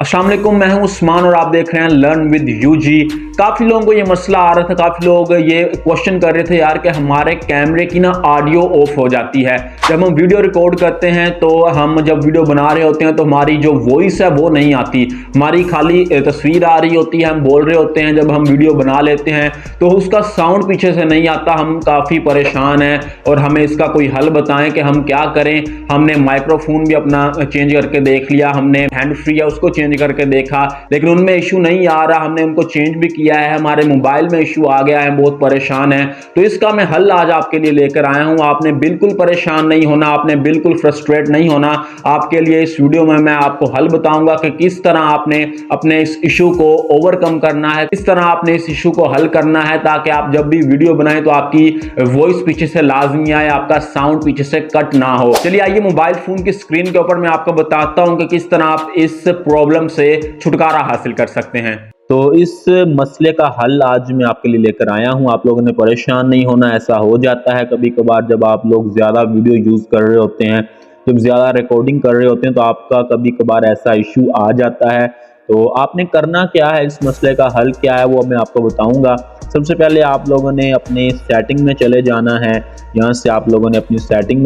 अस्सलाम वालेकुम, मैं हूं उस्मान और आप देख रहे हैं लर्न विद यूजी। काफ़ी लोगों को ये मसला आ रहा था, काफ़ी लोग ये क्वेश्चन कर रहे थे यार कि हमारे कैमरे की ना ऑडियो ऑफ हो जाती है। जब हम वीडियो रिकॉर्ड करते हैं तो हम जब वीडियो बना रहे होते हैं तो हमारी जो वॉइस है वो नहीं आती, हमारी खाली तस्वीर आ रही होती है, हम बोल रहे होते हैं। जब हम वीडियो बना लेते हैं तो उसका साउंड पीछे से नहीं आता, हम काफ़ी परेशान हैं और हमें इसका कोई हल बताएं कि हम क्या करें। हमने माइक्रोफोन भी अपना चेंज करके देख लिया, हमने हैंड फ्री है उसको चेंज करके देखा, लेकिन उनमें इशू नहीं आ रहा। हमने उनको चेंज भी किया है, हमारे मोबाइल में इशू आ गया है, बहुत परेशान है। तो इसका मैं हल आज आपके लिए लेकर आया हूं। आपने बिल्कुल परेशान नहीं होना, आपने बिल्कुल फ्रस्ट्रेट नहीं होना। आपके लिए इस वीडियो में मैं आपको हल बताऊंगा कि किस तरह आपने अपने इस इशू को ओवरकम करना है, किस तरह आपने इस इशू को हल करना है, ताकि आप जब भी वीडियो बनाएं तो आपकी वॉइस पीछे से लाजमी आए, आपका साउंड पीछे से कट ना हो। चलिए आइए मोबाइल फोन की स्क्रीन के ऊपर मैं आपको बताता हूं कि किस तरह आप इस प्रॉब्लम से छुटकारा हासिल कर सकते हैं। तो इस मसले का हल आज मैं आपके लिए लेकर आया हूं। आप लोगों ने परेशान नहीं होना। ऐसा हो जाता है कभी कभार जब आप लोग ज़्यादा वीडियो यूज़ कर रहे होते हैं, जब ज़्यादा रिकॉर्डिंग कर रहे होते हैं तो आपका कभी कभार ऐसा इशू आ जाता है। तो आपने करना क्या है, इस मसले का हल क्या है वो मैं आपको बताऊंगा। सबसे पहले आप लोगों ने अपने सेटिंग में चले जाना है। यहाँ से आप लोगों ने अपनी सेटिंग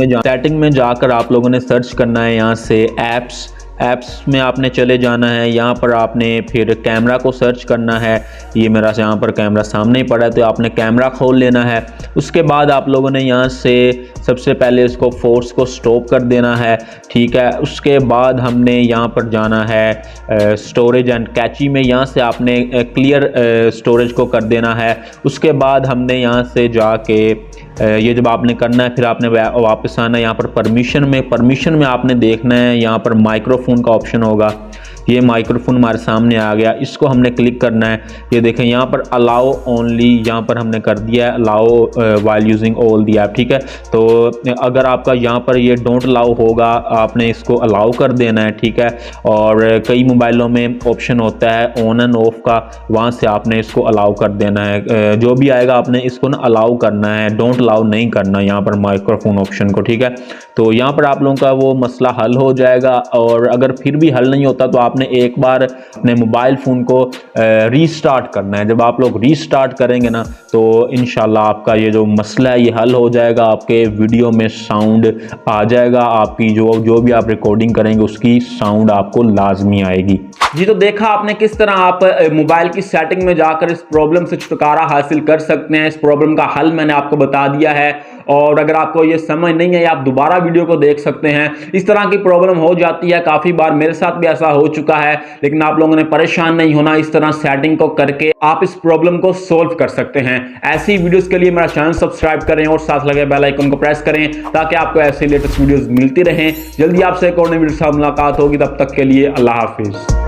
में जाकर आप लोगों ने सर्च करना है, यहाँ से ऐप्स में आपने चले जाना है। यहाँ पर आपने फिर कैमरा को सर्च करना है। ये मेरा यहाँ पर कैमरा सामने ही पड़ा है तो आपने कैमरा खोल लेना है। उसके बाद आप लोगों ने यहाँ से सबसे पहले इसको फोर्स को स्टॉप कर देना है, ठीक है। उसके बाद हमने यहाँ पर जाना है स्टोरेज एंड कैची में, यहाँ से आपने क्लियर स्टोरेज को कर देना है। उसके बाद हमने यहाँ से जाके ये जब आपने करना है फिर आपने वापस आना है। यहाँ पर परमिशन में आपने देखना है, यहाँ पर माइक्रोफोन का ऑप्शन होगा। ये माइक्रोफोन हमारे सामने आ गया, इसको हमने क्लिक करना है। ये देखें यहाँ पर अलाउ ओनली, यहाँ पर हमने कर दिया है allow while using all the app, ठीक है। तो अगर आपका यहाँ पर ये डोंट अलाउ होगा, आपने इसको अलाउ कर देना है, ठीक है। और कई मोबाइलों में ऑप्शन होता है ऑन एंड ऑफ का, वहाँ से आपने इसको अलाउ कर देना है। जो भी आएगा आपने इसको ना अलाउ करना है, डोंट अलाउ नहीं करना यहाँ पर माइक्रोफोन ऑप्शन को, ठीक है। तो यहाँ पर आप लोगों का वो मसला हल हो जाएगा। और अगर फिर भी हल नहीं होता तो आपने एक बार अपने मोबाइल फ़ोन को रीस्टार्ट करना है। जब आप लोग रीस्टार्ट करेंगे ना तो इंशाल्लाह आपका ये जो मसला है ये हल हो जाएगा। आपके वीडियो में साउंड आ जाएगा, आपकी जो भी आप रिकॉर्डिंग करेंगे उसकी साउंड आपको लाजमी आएगी। जी, तो देखा आपने किस तरह आप मोबाइल की सेटिंग में जाकर इस प्रॉब्लम से छुटकारा हासिल कर सकते हैं। इस प्रॉब्लम का हल मैंने आपको बता दिया है और अगर आपको ये समझ नहीं है आप दोबारा वीडियो को देख सकते हैं। इस तरह की प्रॉब्लम हो जाती है, काफ़ी बार मेरे साथ भी ऐसा हो चुका है, लेकिन आप लोगों ने परेशान नहीं होना। इस तरह सेटिंग को करके आप इस प्रॉब्लम को सोल्व कर सकते हैं। ऐसी वीडियोज़ के लिए मेरा चैनल सब्सक्राइब करें और साथ लगे बेल आइकन को प्रेस करें ताकि आपको ऐसी लेटेस्ट वीडियोज़ मिलती रहें। जल्दी आपसे एक और नई वीडियो से मुलाकात होगी, तब तक के लिए अल्लाह हाफिज़।